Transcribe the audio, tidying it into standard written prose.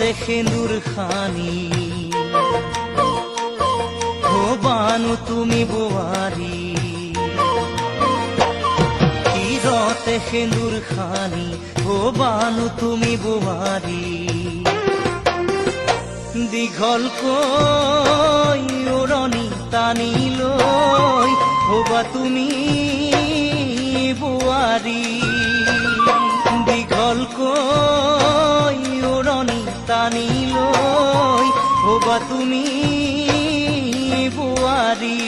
কিৰতে সেন্দুৰ খানি হবানো তুমি বোৱাৰী কিৰতে সেন্দুৰ খানি হবানো তুমি বোৱাৰী দীঘলকৈ উৰণি টানি লৈ হবা তুমি বোৱাৰী দীঘলকৈ উৰণি টানি লৈ হবা তুমি বোৱাৰী